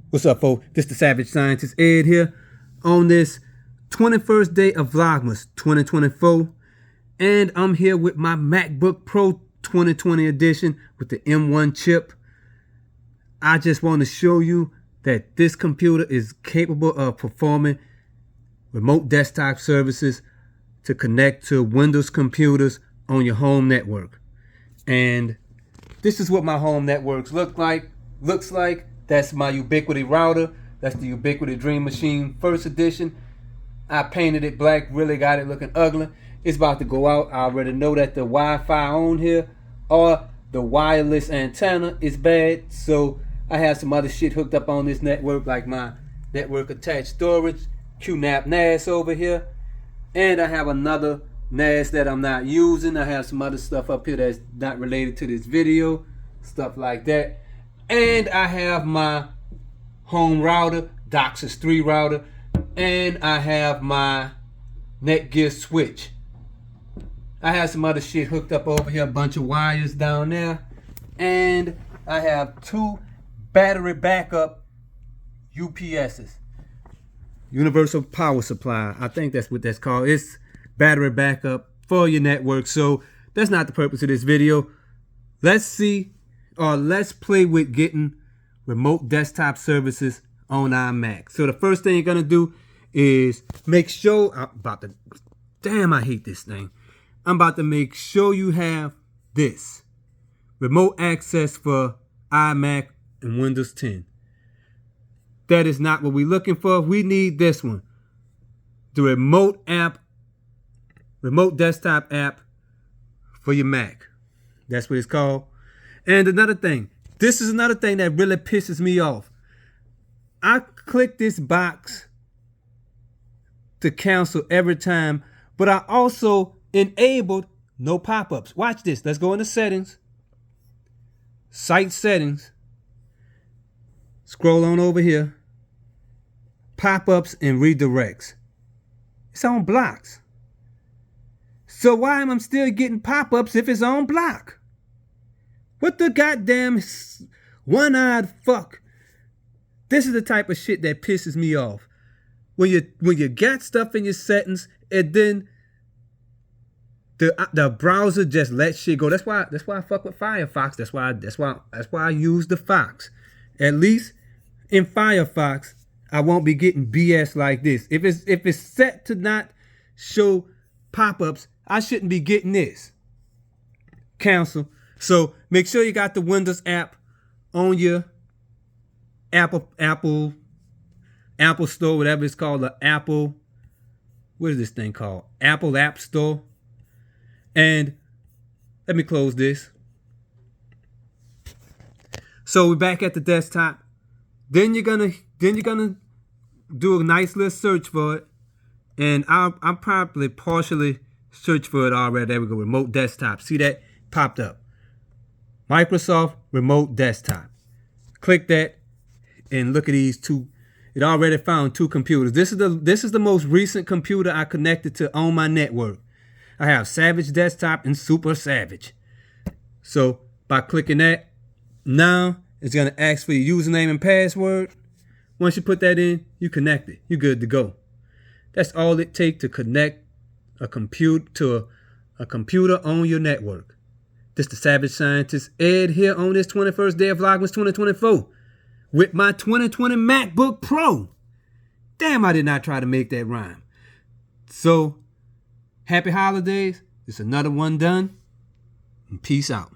What's up, folks? This the Savage Scientist Ed here on this 21st day of Vlogmas 2024. And I'm here with my MacBook Pro 2020 edition with the M1 chip. I just want to show you that this computer is capable of performing remote desktop services to connect to Windows computers on your home network. And this is what my home networks looks like. That's my Ubiquiti router. That's the Ubiquiti Dream Machine First Edition. I painted it black, really got it looking ugly. It's about to go out. I already know that the Wi-Fi on here or the wireless antenna is bad. So I have some other shit hooked up on this network, like my network attached storage, QNAP NAS over here. And I have another NAS that I'm not using. I have some other stuff up here that's not related to this video, stuff like that. And I have my home router, DOCSIS 3 router, and I have my Netgear switch. I have some other shit hooked up over here, a bunch of wires down there, and I have two battery backup UPSs, Universal Power Supply. I think that's what that's called. It's battery backup for your network. So that's not the purpose of this video. Let's play with getting remote desktop services on our Mac. So the first thing you're gonna do is make sure I hate this thing. I'm about to make sure you have this remote access for iMac and Windows 10. That is not what we're looking for. We need this one, the remote desktop app for your Mac. That's what it's called. And another thing, this is another thing that really pisses me off. I click this box to cancel every time, but I also enabled no pop-ups. Watch this. Let's go into settings, site settings, scroll on over here, pop-ups and redirects. It's on blocks. So why am I still getting pop-ups if it's on block? What the goddamn one-eyed fuck? This is the type of shit that pisses me off. When you got stuff in your settings and then the browser just lets shit go. That's why I fuck with Firefox. That's why I use the Fox. At least in Firefox, I won't be getting BS like this. If it's set to not show pop-ups, I shouldn't be getting this. Cancel. So make sure you got the Windows app on your Apple Store, whatever it's called, the Apple, what is this thing called? Apple App Store. And let me close this. So we're back at the desktop. Then you're gonna do a nice little search for it. And I'll probably partially search for it already. There we go. Remote desktop. See that? Popped up. Microsoft Remote Desktop. Click that and look at these two. It already found two computers. This is the most recent computer I connected to on my network. I have Savage Desktop and Super Savage. So by clicking that, now it's gonna ask for your username and password. Once you put that in, you connect it. You're good to go. That's all it takes to connect a computer to a computer on your network. This the Savage Scientist Ed here on this 21st day of Vlogmas 2024 with my 2020 MacBook Pro. Damn, I did not try to make that rhyme. So, happy holidays. It's another one done. And peace out.